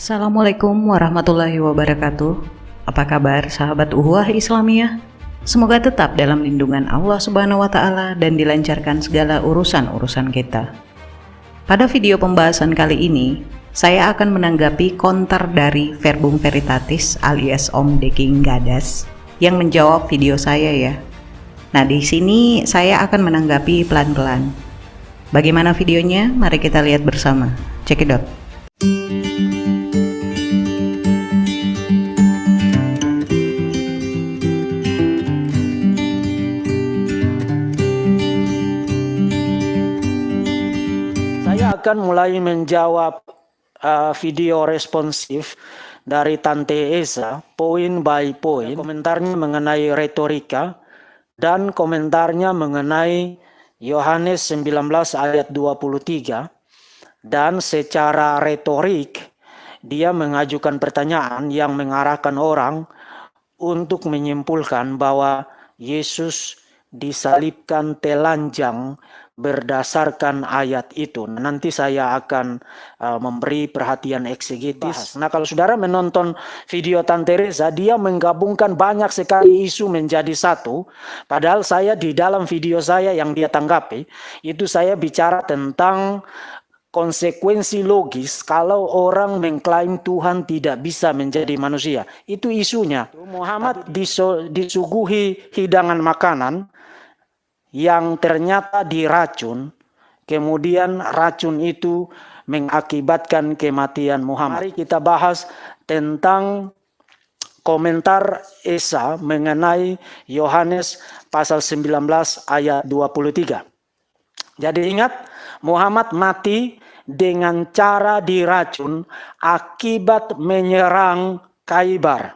Assalamualaikum warahmatullahi wabarakatuh. Apa kabar sahabat Uhuah Islamiyah? Semoga tetap dalam lindungan Allah Subhanahu wa Ta'ala dan dilancarkan segala urusan-urusan kita. Pada video pembahasan kali ini, saya akan menanggapi konter dari Verbum Veritatis alias Om Deking Gadas yang menjawab video saya ya. Nah, di sini saya akan menanggapi pelan-pelan. Bagaimana videonya? Mari kita lihat bersama. Check it out. Saya akan mulai menjawab video responsif dari Tante Esa, poin by poin. Komentarnya mengenai retorika dan komentarnya mengenai Yohanes 19 ayat 23. Dan secara retorik, dia mengajukan pertanyaan yang mengarahkan orang untuk menyimpulkan bahwa Yesus disalibkan telanjang berdasarkan ayat itu. Nanti saya akan memberi perhatian eksegetis. Nah, kalau saudara menonton video Tante Reza, dia menggabungkan banyak sekali isu menjadi satu. Padahal saya di dalam video saya yang dia tanggapi, itu saya bicara tentang konsekuensi logis kalau orang mengklaim Tuhan tidak bisa menjadi manusia. Itu isunya. Muhammad disuguhi hidangan makanan yang ternyata diracun, kemudian racun itu mengakibatkan kematian Muhammad. Mari kita bahas tentang komentar Esa mengenai Yohanes pasal 19 ayat 23. Jadi ingat, Muhammad mati dengan cara diracun akibat menyerang Khaybar.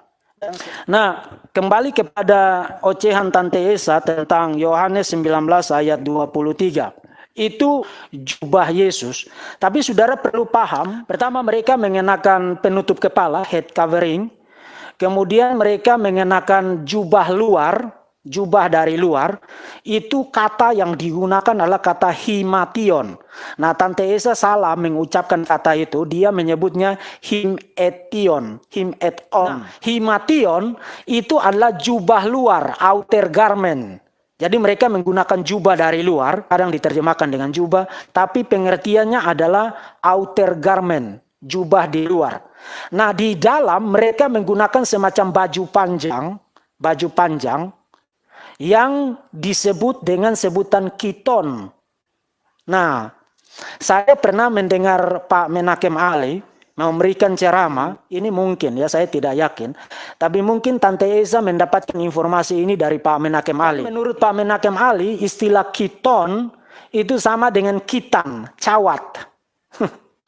Nah, kembali kepada ocehan Tante Esa tentang Yohanes 19 ayat 23. Itu jubah Yesus. Tapi saudara perlu paham, pertama mereka mengenakan penutup kepala, head covering. Kemudian mereka mengenakan jubah luar, jubah dari luar. Itu kata yang digunakan adalah kata himation. Nah, Tante Esa salah mengucapkan kata itu. Dia menyebutnya himetion. Nah, himation itu adalah jubah luar, outer garment. Jadi mereka menggunakan jubah dari luar, kadang diterjemahkan dengan jubah, tapi pengertiannya adalah outer garment, jubah di luar. Nah, di dalam mereka menggunakan semacam baju panjang yang disebut dengan sebutan kiton. Nah, saya pernah mendengar Pak Menakem Ali memberikan ceramah, ini mungkin ya, saya tidak yakin, tapi mungkin Tante Esa mendapatkan informasi ini dari Pak Menakem Ali. Menurut Pak Menakem Ali, istilah kiton itu sama dengan kitan, cawat.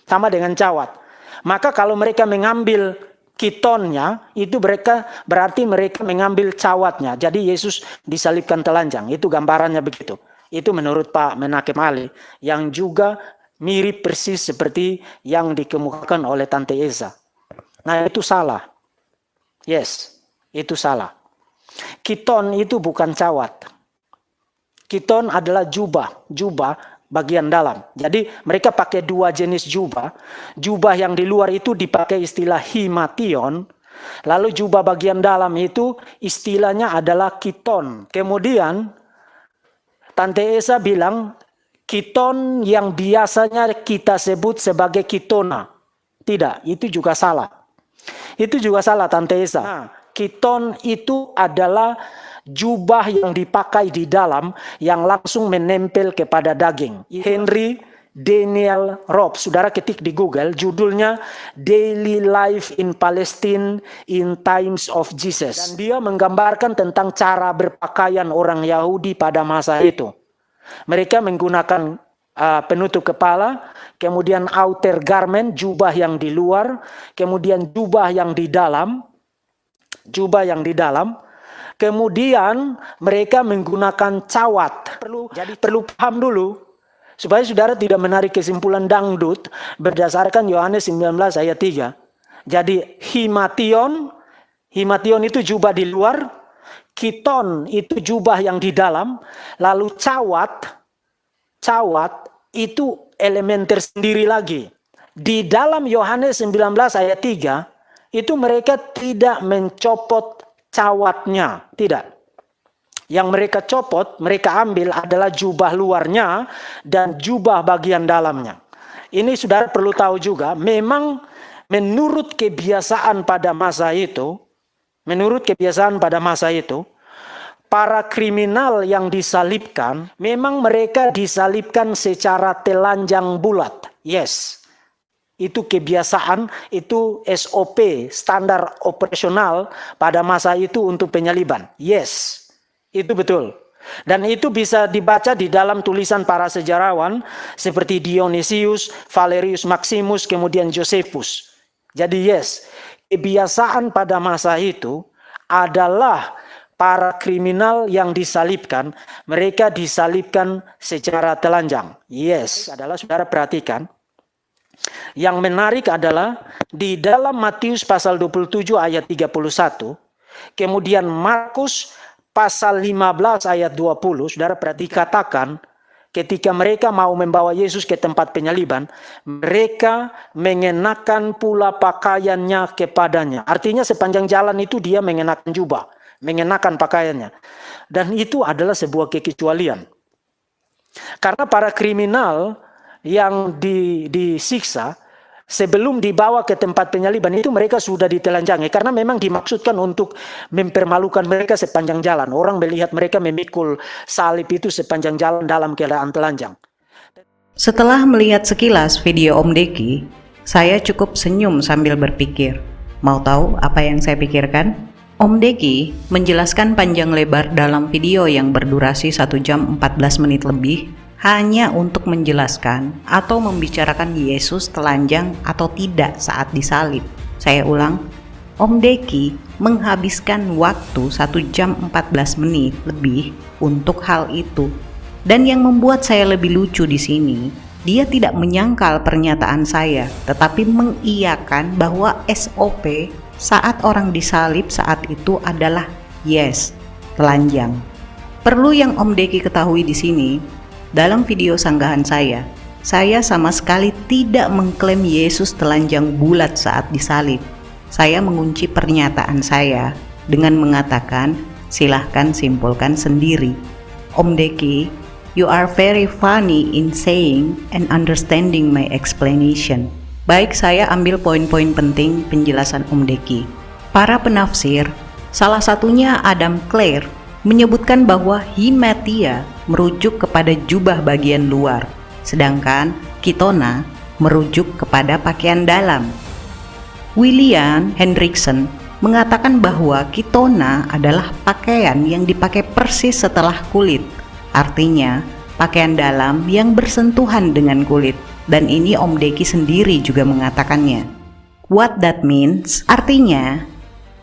Sama dengan cawat. Maka kalau mereka mengambil kitonnya, itu berarti mereka mengambil cawatnya. Jadi Yesus disalibkan telanjang. Itu gambarannya begitu. Itu menurut Pak Menakem Ali, yang juga mirip persis seperti yang dikemukakan oleh Tante Esa. Nah, itu salah. Yes, itu salah. Kiton itu bukan cawat. Kiton adalah jubah bagian dalam. Jadi mereka pakai dua jenis jubah. Jubah yang di luar itu dipakai istilah himation. Lalu jubah bagian dalam itu istilahnya adalah kiton. Kemudian Tante Esa bilang kiton yang biasanya kita sebut sebagai kitona. Tidak, itu juga salah. Itu juga salah Tante Esa. Nah, kiton itu adalah jubah yang dipakai di dalam yang langsung menempel kepada daging. Henry Daniel Robb, saudara ketik di Google, judulnya Daily Life in Palestine in Times of Jesus. Dan dia menggambarkan tentang cara berpakaian orang Yahudi pada masa itu. Mereka menggunakan penutup kepala, kemudian outer garment, jubah yang di luar, kemudian jubah yang di dalam, kemudian mereka menggunakan cawat. Perlu paham dulu, supaya saudara tidak menarik kesimpulan dangdut berdasarkan Yohanes 19 ayat 3. Jadi himation itu jubah di luar, kiton itu jubah yang di dalam, lalu cawat itu elemen tersendiri lagi. Di dalam Yohanes 19 ayat 3, itu mereka tidak mencopot cawatnya, tidak. Yang mereka copot, mereka ambil adalah jubah luarnya dan jubah bagian dalamnya. Ini saudara perlu tahu juga, memang menurut kebiasaan pada masa itu, para kriminal yang disalibkan, memang mereka disalibkan secara telanjang bulat. Yes, itu kebiasaan, itu SOP, standar operasional pada masa itu untuk penyaliban. Yes, itu betul. Dan itu bisa dibaca di dalam tulisan para sejarawan seperti Dionysius, Valerius Maximus, kemudian Josephus. Jadi yes, kebiasaan pada masa itu adalah para kriminal yang disalibkan, mereka disalibkan secara telanjang. Yes, adalah saudara perhatikan. Yang menarik adalah di dalam Matius pasal 27 ayat 31, kemudian Markus pasal 15 ayat 20, saudara dikatakan ketika mereka mau membawa Yesus ke tempat penyaliban, mereka mengenakan pula pakaiannya kepadanya. Artinya sepanjang jalan itu dia mengenakan jubah, mengenakan pakaiannya. Dan itu adalah sebuah kekecualian. Karena para kriminal yang disiksa, sebelum dibawa ke tempat penyaliban itu mereka sudah ditelanjangi. Karena memang dimaksudkan untuk mempermalukan mereka sepanjang jalan. Orang melihat mereka memikul salib itu sepanjang jalan dalam keadaan telanjang. Setelah melihat sekilas video Om Deki, saya cukup senyum sambil berpikir. Mau tahu apa yang saya pikirkan? Om Deki menjelaskan panjang lebar dalam video yang berdurasi 1 jam 14 menit lebih hanya untuk menjelaskan atau membicarakan Yesus telanjang atau tidak saat disalib. Saya ulang, Om Deki menghabiskan waktu 1 jam 14 menit lebih untuk hal itu. Dan yang membuat saya lebih lucu di sini, dia tidak menyangkal pernyataan saya, tetapi mengiyakan bahwa SOP saat orang disalib saat itu adalah yes, telanjang. Perlu yang Om Deki ketahui di sini, dalam video sanggahan saya sama sekali tidak mengklaim Yesus telanjang bulat saat disalib. Saya mengunci pernyataan saya dengan mengatakan, silahkan simpulkan sendiri. Om Deki, you are very funny in saying and understanding my explanation. Baik, saya ambil poin-poin penting penjelasan Om Deki. Para penafsir, salah satunya Adam Clare, menyebutkan bahwa himetia merujuk kepada jubah bagian luar, sedangkan kitona merujuk kepada pakaian dalam. William Hendrickson mengatakan bahwa kitona adalah pakaian yang dipakai persis setelah kulit, artinya pakaian dalam yang bersentuhan dengan kulit. Dan ini Om Deki sendiri juga mengatakannya. What that means? Artinya,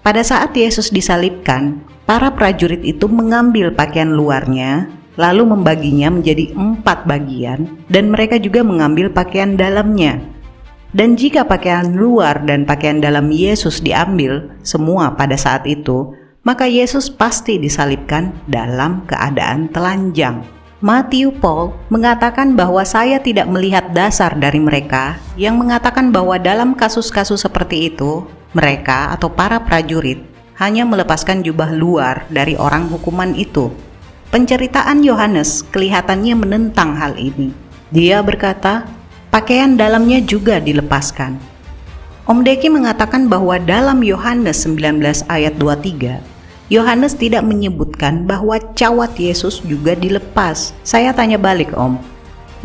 pada saat Yesus disalibkan, para prajurit itu mengambil pakaian luarnya, lalu membaginya menjadi 4 bagian, dan mereka juga mengambil pakaian dalamnya. Dan jika pakaian luar dan pakaian dalam Yesus diambil semua pada saat itu, maka Yesus pasti disalibkan dalam keadaan telanjang. Matthew Paul mengatakan bahwa saya tidak melihat dasar dari mereka yang mengatakan bahwa dalam kasus-kasus seperti itu, mereka atau para prajurit hanya melepaskan jubah luar dari orang hukuman itu. Penceritaan Yohanes kelihatannya menentang hal ini. Dia berkata, pakaian dalamnya juga dilepaskan. Om Deki mengatakan bahwa dalam Yohanes 19 ayat 23, Yohanes tidak menyebutkan bahwa cawat Yesus juga dilepas. Saya tanya balik, Om.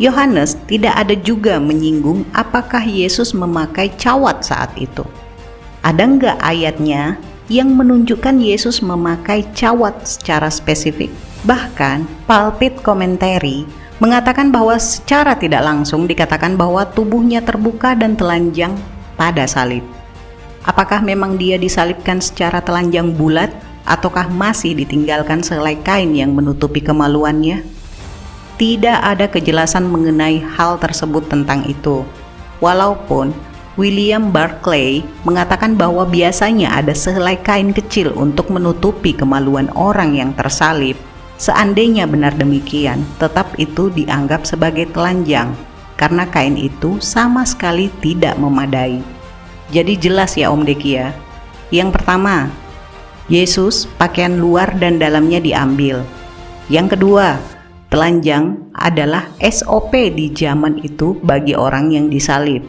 Yohanes tidak ada juga menyinggung apakah Yesus memakai cawat saat itu. Ada nggak ayatnya yang menunjukkan Yesus memakai cawat secara spesifik? Bahkan, Pulpit Commentary mengatakan bahwa secara tidak langsung dikatakan bahwa tubuhnya terbuka dan telanjang pada salib. Apakah memang dia disalibkan secara telanjang bulat? Ataukah masih ditinggalkan sehelai kain yang menutupi kemaluannya? Tidak ada kejelasan mengenai hal tersebut tentang itu. Walaupun William Barclay mengatakan bahwa biasanya ada sehelai kain kecil untuk menutupi kemaluan orang yang tersalib. Seandainya benar demikian, tetap itu dianggap sebagai telanjang. karena kain itu sama sekali tidak memadai. Jadi jelas ya Om Deki ya. Yang pertama, Yesus pakaian luar dan dalamnya diambil. Yang kedua, telanjang adalah SOP di zaman itu bagi orang yang disalib.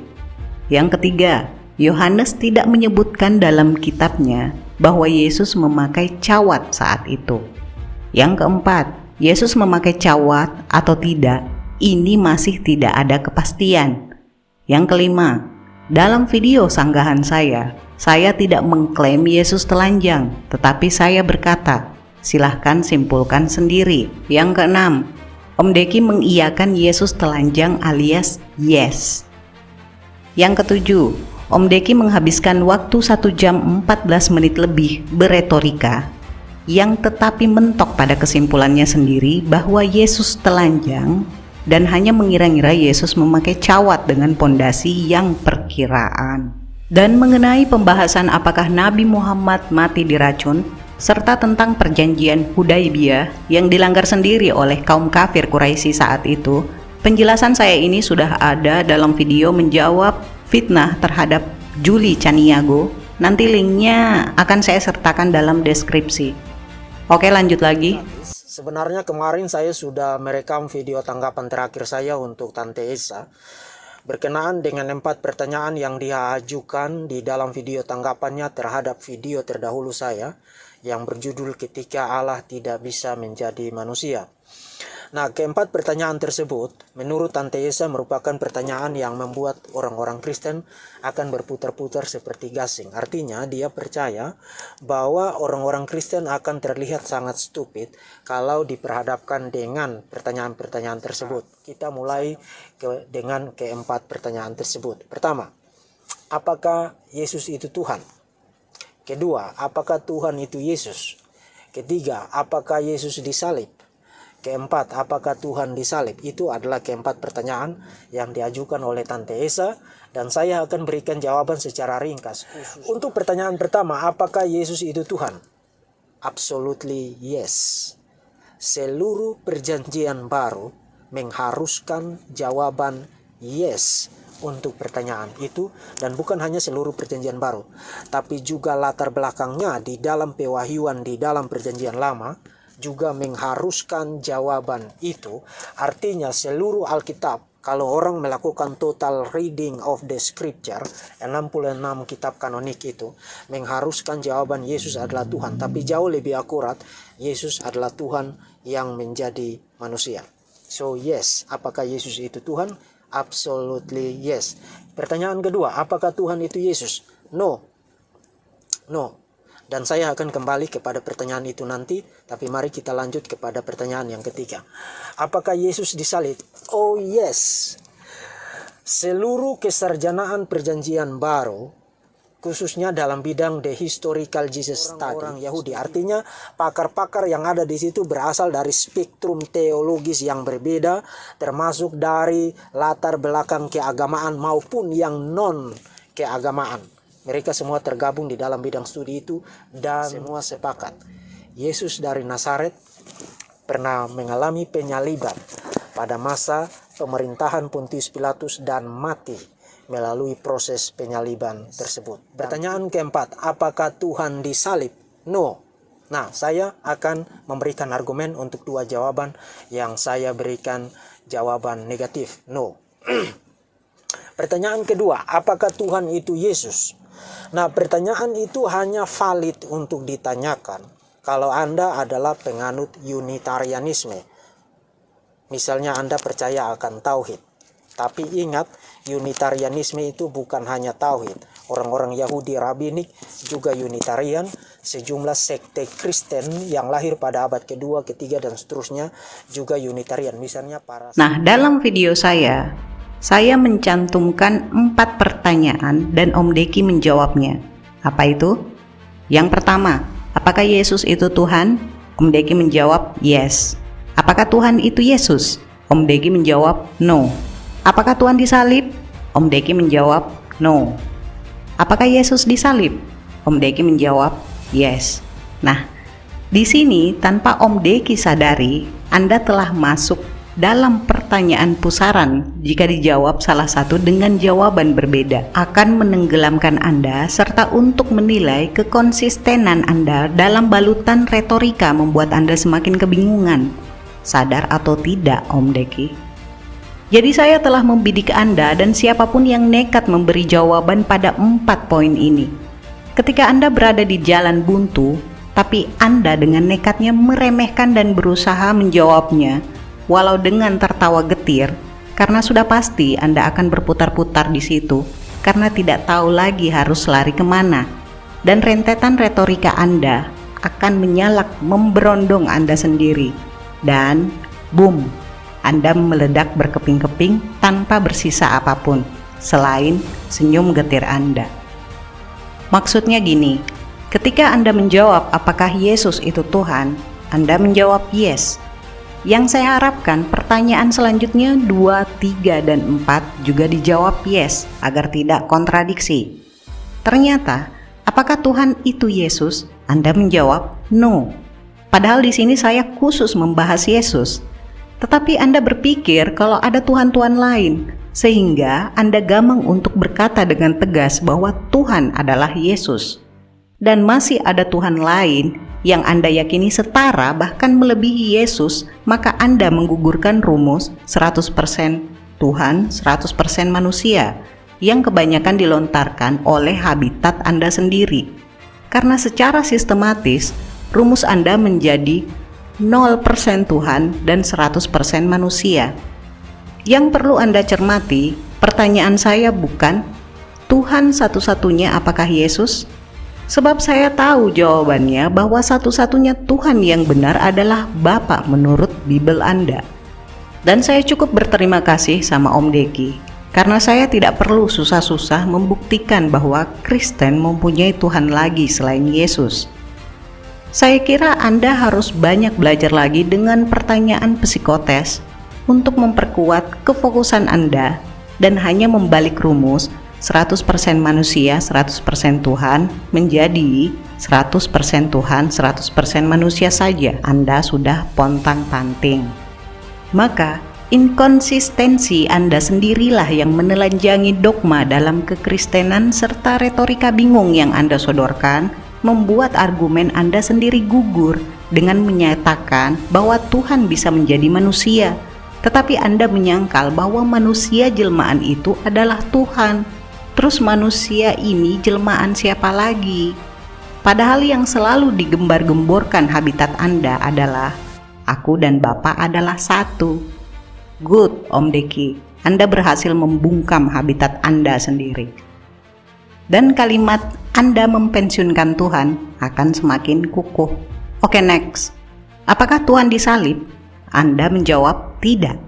Yang ketiga, Yohanes tidak menyebutkan dalam kitabnya bahwa Yesus memakai cawat saat itu. Yang keempat, Yesus memakai cawat atau tidak, ini masih tidak ada kepastian. Yang kelima, dalam video sanggahan saya tidak mengklaim Yesus telanjang, tetapi saya berkata, silahkan simpulkan sendiri. Yang keenam, Om Deki mengiyakan Yesus telanjang alias yes. Yang ketujuh, Om Deki menghabiskan waktu 1 jam 14 menit lebih beretorika, yang tetapi mentok pada kesimpulannya sendiri bahwa Yesus telanjang dan hanya mengira-ngira Yesus memakai cawat dengan pondasi yang perkiraan. Dan mengenai pembahasan apakah Nabi Muhammad mati diracun, serta tentang perjanjian Hudaibiyah yang dilanggar sendiri oleh kaum kafir Quraisy saat itu, penjelasan saya ini sudah ada dalam video menjawab fitnah terhadap Juli Caniago. Nanti linknya akan saya sertakan dalam deskripsi. Oke, lanjut lagi. Sebenarnya kemarin saya sudah merekam video tanggapan terakhir saya untuk Tante Esa berkenaan dengan 4 pertanyaan yang dia ajukan di dalam video tanggapannya terhadap video terdahulu saya yang berjudul Ketika Allah Tidak Bisa Menjadi Manusia. Nah, keempat pertanyaan tersebut menurut Tante Esa merupakan pertanyaan yang membuat orang-orang Kristen akan berputar-putar seperti gasing. Artinya dia percaya bahwa orang-orang Kristen akan terlihat sangat stupid kalau diperhadapkan dengan pertanyaan-pertanyaan tersebut. Kita mulai dengan keempat pertanyaan tersebut. Pertama, apakah Yesus itu Tuhan? Kedua, apakah Tuhan itu Yesus? Ketiga, apakah Yesus disalib? Keempat, apakah Tuhan disalib? Itu adalah keempat pertanyaan yang diajukan oleh Tante Esa dan saya akan berikan jawaban secara ringkas. Untuk pertanyaan pertama, apakah Yesus itu Tuhan? Absolutely yes. Seluruh perjanjian baru mengharuskan jawaban yes untuk pertanyaan itu, dan bukan hanya seluruh perjanjian baru, tapi juga latar belakangnya di dalam pewahyuan di dalam perjanjian lama juga mengharuskan jawaban itu. Artinya seluruh Alkitab, kalau orang melakukan total reading of the scripture, 66 kitab kanonik itu mengharuskan jawaban Yesus adalah Tuhan. Tapi jauh lebih akurat, Yesus adalah Tuhan yang menjadi manusia. So yes, apakah Yesus itu Tuhan? Absolutely yes. Pertanyaan kedua, apakah Tuhan itu Yesus? No. Dan saya akan kembali kepada pertanyaan itu nanti, tapi mari kita lanjut kepada pertanyaan yang ketiga. Apakah Yesus disalib? Oh yes. Seluruh kesarjanaan perjanjian baru, khususnya dalam bidang the historical Jesus study, orang Yahudi, artinya pakar-pakar yang ada di situ berasal dari spektrum teologis yang berbeda, termasuk dari latar belakang keagamaan maupun yang non keagamaan. Mereka semua tergabung di dalam bidang studi itu dan semua sepakat. Yesus dari Nazaret pernah mengalami penyaliban pada masa pemerintahan Pontius Pilatus dan mati melalui proses penyaliban tersebut. Pertanyaan keempat, apakah Tuhan disalib? No. Nah, saya akan memberikan argumen untuk dua jawaban yang saya berikan jawaban negatif. No. Pertanyaan kedua, apakah Tuhan itu Yesus? Nah, pertanyaan itu hanya valid untuk ditanyakan kalau Anda adalah penganut Unitarianisme. Misalnya Anda percaya akan tauhid. Tapi ingat, Unitarianisme itu bukan hanya tauhid. Orang-orang Yahudi Rabbinik juga Unitarian, sejumlah sekte Kristen yang lahir pada abad kedua, ketiga, dan seterusnya juga Unitarian. Misalnya para... Nah, dalam video saya mencantumkan 4 pertanyaan dan Om Deki menjawabnya. Apa itu? Yang pertama, apakah Yesus itu Tuhan? Om Deki menjawab yes. Apakah Tuhan itu Yesus? Om Deki menjawab no. Apakah Tuhan disalib? Om Deki menjawab no. Apakah Yesus disalib? Om Deki menjawab yes. Nah, di sini tanpa Om Deki sadari, Anda telah masuk dalam pertanyaan pusaran jika dijawab salah satu dengan jawaban berbeda akan menenggelamkan Anda serta untuk menilai kekonsistenan Anda dalam balutan retorika membuat Anda semakin kebingungan. Sadar atau tidak, Om Deki? Jadi saya telah membidik Anda dan siapapun yang nekat memberi jawaban pada 4 poin ini. Ketika Anda berada di jalan buntu, tapi Anda dengan nekatnya meremehkan dan berusaha menjawabnya, walau dengan tertawa getir, karena sudah pasti Anda akan berputar-putar di situ, karena tidak tahu lagi harus lari kemana, dan rentetan retorika Anda akan menyalak memberondong Anda sendiri, dan boom, Anda meledak berkeping-keping tanpa bersisa apapun, selain senyum getir Anda. Maksudnya gini, ketika Anda menjawab apakah Yesus itu Tuhan, Anda menjawab yes. Yang saya harapkan pertanyaan selanjutnya 2, 3, dan 4 juga dijawab yes agar tidak kontradiksi. Ternyata, apakah Tuhan itu Yesus? Anda menjawab no. Padahal di sini saya khusus membahas Yesus. Tetapi Anda berpikir kalau ada Tuhan-Tuhan lain, sehingga Anda gamang untuk berkata dengan tegas bahwa Tuhan adalah Yesus. Dan masih ada Tuhan lain yang Anda yakini setara bahkan melebihi Yesus, maka Anda menggugurkan rumus 100% Tuhan, 100% manusia yang kebanyakan dilontarkan oleh habitat Anda sendiri. Karena secara sistematis, rumus Anda menjadi 0% Tuhan dan 100% manusia. Yang perlu Anda cermati, pertanyaan saya bukan Tuhan satu-satunya apakah Yesus? Sebab saya tahu jawabannya bahwa satu-satunya Tuhan yang benar adalah Bapa menurut Bible Anda. Dan saya cukup berterima kasih sama Om Deki, karena saya tidak perlu susah-susah membuktikan bahwa Kristen mempunyai Tuhan lagi selain Yesus. Saya kira Anda harus banyak belajar lagi dengan pertanyaan psikotes untuk memperkuat kefokusan Anda dan hanya membalik rumus 100% manusia, 100% Tuhan menjadi 100% Tuhan, 100% manusia saja. Anda sudah pontang-panting. Maka, inkonsistensi Anda sendirilah yang menelanjangi dogma dalam kekristenan serta retorika bingung yang Anda sodorkan, membuat argumen Anda sendiri gugur dengan menyatakan bahwa Tuhan bisa menjadi manusia. Tetapi Anda menyangkal bahwa manusia jelmaan itu adalah Tuhan. Terus manusia ini jelmaan siapa lagi? Padahal yang selalu digembar-gemborkan habitat Anda adalah aku dan Bapa adalah satu. Good, Om Deki, Anda berhasil membungkam habitat Anda sendiri. Dan kalimat Anda mempensiunkan Tuhan akan semakin kukuh. Oke, next. Apakah Tuhan disalib? Anda menjawab tidak.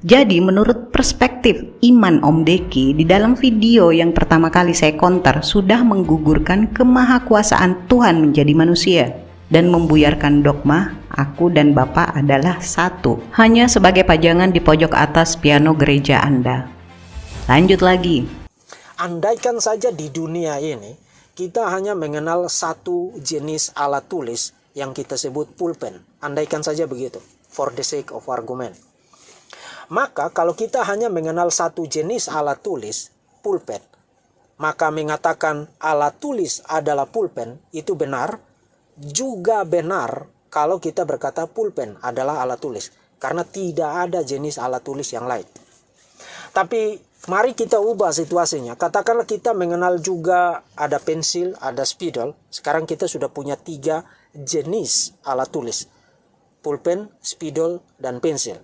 Jadi menurut perspektif iman Om Deki, di dalam video yang pertama kali saya counter sudah menggugurkan kemahakuasaan Tuhan menjadi manusia dan membuyarkan dogma aku dan Bapa adalah satu, hanya sebagai pajangan di pojok atas piano gereja Anda. Lanjut lagi. Andaikan saja di dunia ini kita hanya mengenal satu jenis alat tulis yang kita sebut pulpen. Andaikan saja begitu, for the sake of argument. Maka kalau kita hanya mengenal satu jenis alat tulis, pulpen, maka mengatakan alat tulis adalah pulpen itu benar, juga benar kalau kita berkata pulpen adalah alat tulis, karena tidak ada jenis alat tulis yang lain. Tapi mari kita ubah situasinya. Katakanlah kita mengenal juga ada pensil, ada spidol. Sekarang kita sudah punya 3 jenis alat tulis, pulpen, spidol, dan pensil.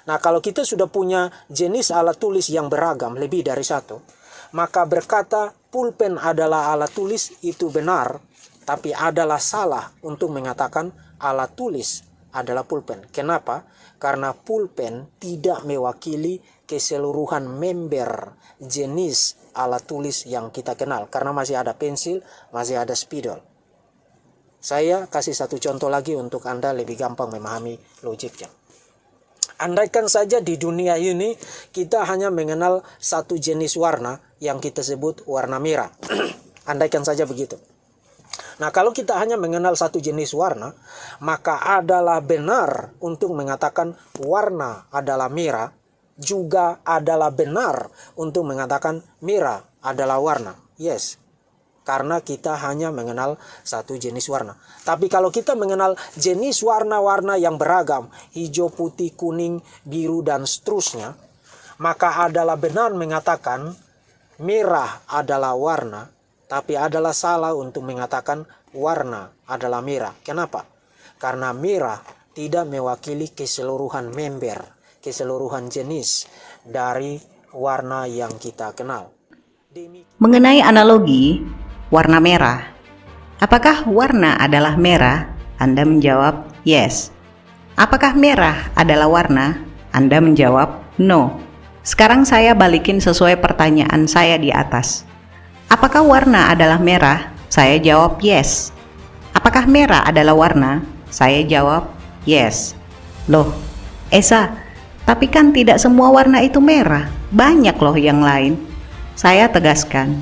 Nah, kalau kita sudah punya jenis alat tulis yang beragam, lebih dari satu, maka berkata pulpen adalah alat tulis itu benar, tapi adalah salah untuk mengatakan alat tulis adalah pulpen. Kenapa? Karena pulpen tidak mewakili keseluruhan member jenis alat tulis yang kita kenal. Karena masih ada pensil, masih ada spidol. Saya kasih satu contoh lagi untuk Anda lebih gampang memahami logiknya. Andaikan saja di dunia ini kita hanya mengenal satu jenis warna yang kita sebut warna merah. Andaikan saja begitu. Nah, kalau kita hanya mengenal satu jenis warna, maka adalah benar untuk mengatakan warna adalah merah, juga adalah benar untuk mengatakan merah adalah warna. Yes, karena kita hanya mengenal satu jenis warna. Tapi kalau kita mengenal jenis warna-warna yang beragam, hijau, putih, kuning, biru, dan seterusnya, maka adalah benar mengatakan merah adalah warna, tapi adalah salah untuk mengatakan warna adalah merah. Kenapa? Karena merah tidak mewakili keseluruhan member, keseluruhan jenis dari warna yang kita kenal. Mengenai analogi warna merah, apakah warna adalah merah? Anda menjawab yes. Apakah merah adalah warna? Anda menjawab no. Sekarang saya balikin sesuai pertanyaan saya di atas. Apakah warna adalah merah? Saya jawab yes. Apakah merah adalah warna? Saya jawab yes. Loh, Esa, tapi kan tidak semua warna itu merah. Banyak loh yang lain. Saya tegaskan,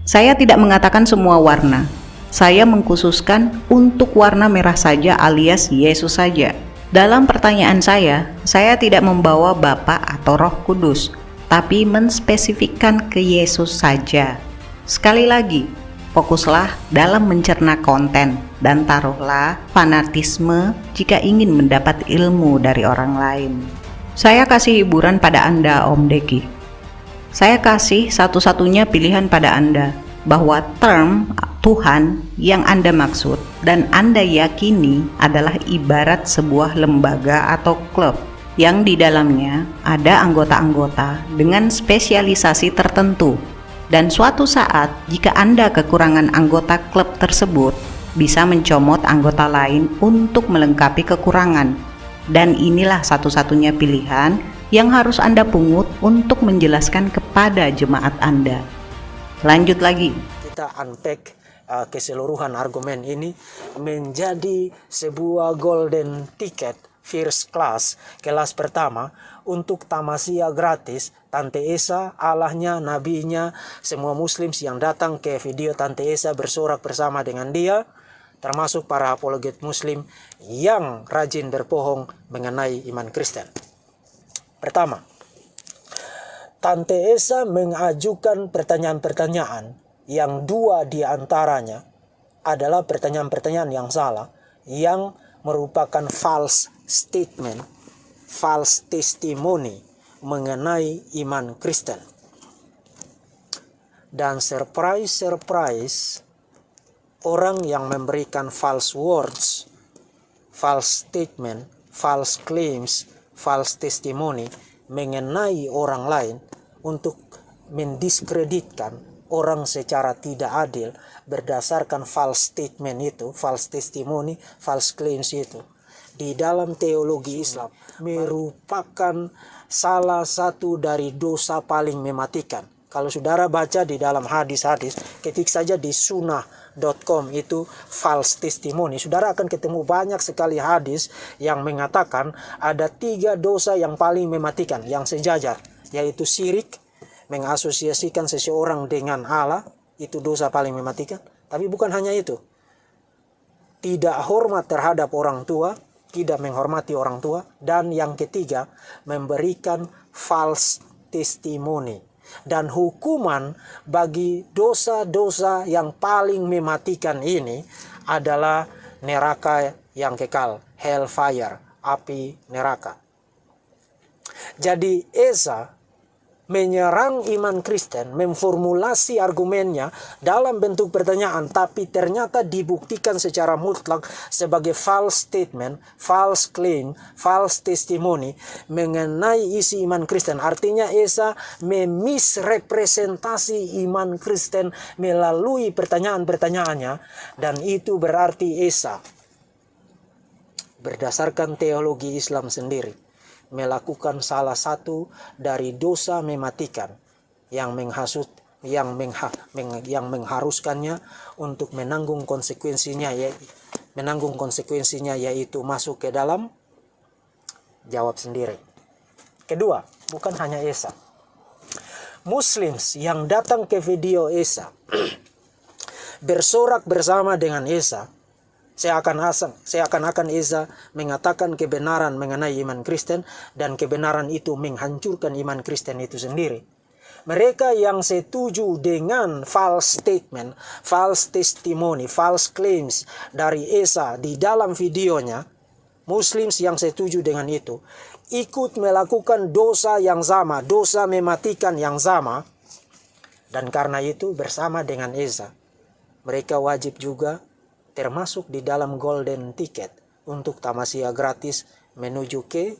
saya tidak mengatakan semua warna. Saya mengkhususkan untuk warna merah saja alias Yesus saja. Dalam pertanyaan saya tidak membawa Bapa atau Roh Kudus, tapi menspesifikkan ke Yesus saja. Sekali lagi, fokuslah dalam mencerna konten dan taruhlah fanatisme jika ingin mendapat ilmu dari orang lain. Saya kasih hiburan pada Anda, Om Deki. Saya kasih satu-satunya pilihan pada Anda bahwa term Tuhan yang Anda maksud dan Anda yakini adalah ibarat sebuah lembaga atau klub yang di dalamnya ada anggota-anggota dengan spesialisasi tertentu. Dan suatu saat, jika Anda kekurangan anggota klub tersebut, bisa mencomot anggota lain untuk melengkapi kekurangan. Dan inilah satu-satunya pilihan yang harus Anda pungut untuk menjelaskan kepada jemaat Anda. Lanjut lagi. Kita unpack keseluruhan argumen ini menjadi sebuah golden ticket first class, kelas pertama untuk tamasya gratis Tante Esa, Allahnya, nabinya, semua muslims yang datang ke video Tante Esa bersorak bersama dengan dia, termasuk para apologet muslim yang rajin berbohong mengenai iman Kristen. Pertama, Tante Esa mengajukan pertanyaan-pertanyaan yang dua di antaranya adalah pertanyaan-pertanyaan yang salah, yang merupakan false statement, false testimony mengenai iman Kristen. Dan surprise, orang yang memberikan false words, false statement, false claims, false testimony mengenai orang lain untuk mendiskreditkan orang secara tidak adil berdasarkan false statement itu, false testimony, false claims itu, di dalam teologi Islam merupakan salah satu dari dosa paling mematikan. Kalau saudara baca di dalam hadis-hadis, ketik saja di sunnah.com itu false testimony, saudara akan ketemu banyak sekali hadis yang mengatakan ada 3 dosa yang paling mematikan, yang sejajar, yaitu syirik, mengasosiasikan seseorang dengan Allah, itu dosa paling mematikan. Tapi bukan hanya itu, tidak hormat terhadap orang tua, tidak menghormati orang tua, dan yang ketiga, memberikan false testimony. Dan hukuman bagi dosa-dosa yang paling mematikan ini adalah neraka yang kekal, hellfire, api neraka. Jadi Esa menyerang iman Kristen, memformulasi argumennya dalam bentuk pertanyaan, tapi ternyata dibuktikan secara mutlak sebagai false statement, false claim, false testimony mengenai isi iman Kristen. Artinya Esa memisrepresentasi iman Kristen melalui pertanyaan-pertanyaannya, dan itu berarti Esa berdasarkan teologi Islam sendiri melakukan salah satu dari dosa mematikan yang mengharuskannya untuk menanggung konsekuensinya, yaitu masuk ke dalam jawab sendiri. Kedua, bukan hanya Esa, Muslims yang datang ke video Esa bersorak bersama dengan Esa. Seakan-akan Esa mengatakan kebenaran mengenai iman Kristen, dan kebenaran itu menghancurkan iman Kristen itu sendiri. Mereka yang setuju dengan false statement, false testimony, false claims dari Esa di dalam videonya, Muslims yang setuju dengan itu, ikut melakukan dosa yang sama, dosa mematikan yang sama, dan karena itu bersama dengan Esa, mereka wajib juga termasuk di dalam golden ticket untuk tamasya gratis menuju ke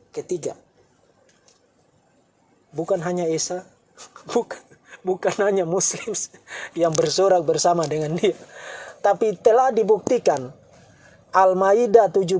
ketiga. Bukan hanya Esa, bukan hanya Muslims yang bersorak bersama dengan dia, tapi telah dibuktikan. Al-Maidah 72,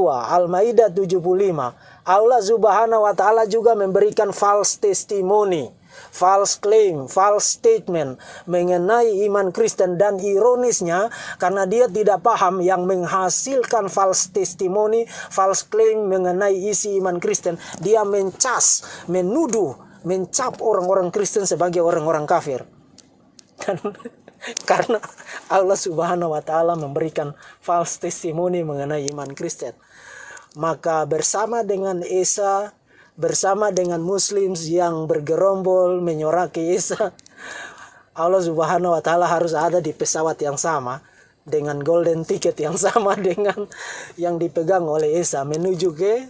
Al-Maidah 75, Allah Subhanahu wa Ta'ala juga memberikan false testimony, false claim, false statement mengenai iman Kristen. Dan ironisnya, karena dia tidak paham yang menghasilkan false testimony, false claim mengenai isi iman Kristen, dia menuduh, mencap orang-orang Kristen sebagai orang-orang kafir. Karena Allah Subhanahu wa Ta'ala memberikan false testimony mengenai iman Kristen. Maka bersama dengan Esa, bersama dengan Muslims yang bergerombol menyoraki Esa, Allah Subhanahu wa Ta'ala harus ada di pesawat yang sama, dengan golden ticket yang sama dengan yang dipegang oleh Esa menuju ke...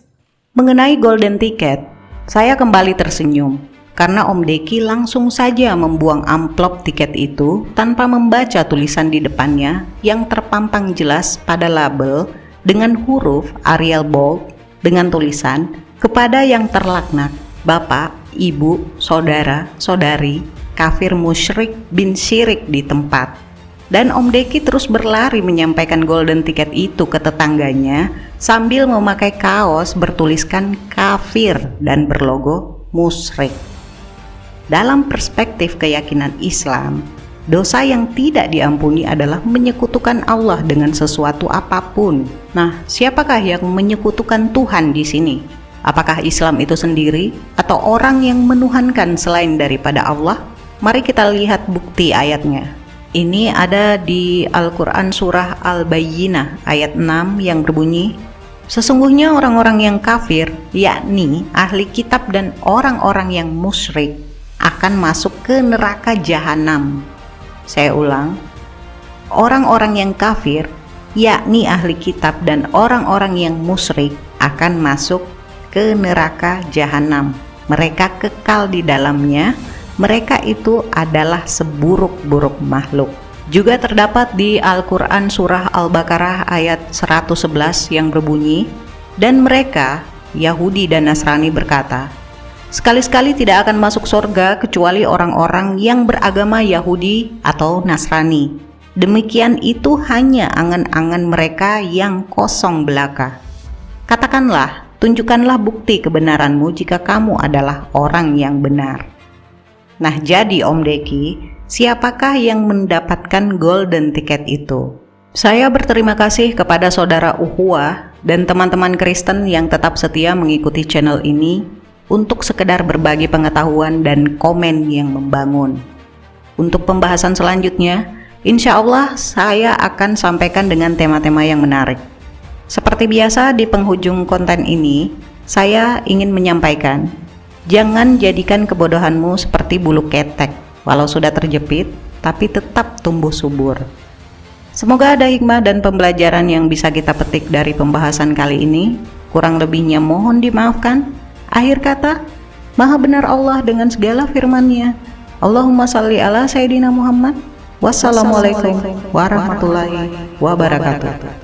Mengenai golden ticket, saya kembali tersenyum karena Om Deki langsung saja membuang amplop tiket itu tanpa membaca tulisan di depannya yang terpampang jelas pada label dengan huruf Arial bold dengan tulisan, "Kepada yang terlaknat, Bapak, Ibu, Saudara, Saudari, kafir musyrik bin syirik di tempat." Dan Om Deki terus berlari menyampaikan golden ticket itu ke tetangganya sambil memakai kaos bertuliskan kafir dan berlogo musyrik. Dalam perspektif keyakinan Islam, dosa yang tidak diampuni adalah menyekutukan Allah dengan sesuatu apapun. Nah, siapakah yang menyekutukan Tuhan di sini? Apakah Islam itu sendiri atau orang yang menuhankan selain daripada Allah? Mari kita lihat bukti ayatnya. Ini ada di Al-Quran surah Al-Bayyinah ayat 6 yang berbunyi, "Sesungguhnya orang-orang yang kafir, yakni ahli kitab dan orang-orang yang musyrik, akan masuk ke neraka jahanam." Saya ulang, orang-orang yang kafir, yakni ahli kitab dan orang-orang yang musyrik akan masuk ke neraka jahanam. Mereka kekal di dalamnya. Mereka itu adalah seburuk-buruk makhluk. Juga terdapat di Al-Quran surah Al-Baqarah ayat 111 yang berbunyi, "Dan mereka, Yahudi dan Nasrani berkata, sekali-sekali tidak akan masuk surga kecuali orang-orang yang beragama Yahudi atau Nasrani. Demikian itu hanya angan-angan mereka yang kosong belaka. Katakanlah, tunjukkanlah bukti kebenaranmu jika kamu adalah orang yang benar." Nah, jadi Om Deki, siapakah yang mendapatkan golden ticket itu? Saya berterima kasih kepada saudara Uhuwah dan teman-teman Kristen yang tetap setia mengikuti channel ini untuk sekedar berbagi pengetahuan dan komen yang membangun. Untuk pembahasan selanjutnya, insya Allah saya akan sampaikan dengan tema-tema yang menarik. Seperti biasa di penghujung konten ini, saya ingin menyampaikan, jangan jadikan kebodohanmu seperti bulu ketek, walau sudah terjepit, tapi tetap tumbuh subur. Semoga ada hikmah dan pembelajaran yang bisa kita petik dari pembahasan kali ini. Kurang lebihnya mohon dimaafkan. Akhir kata, Maha benar Allah dengan segala firman-Nya. Allahumma salli ala Sayyidina Muhammad. Wassalamualaikum warahmatullahi wabarakatuh.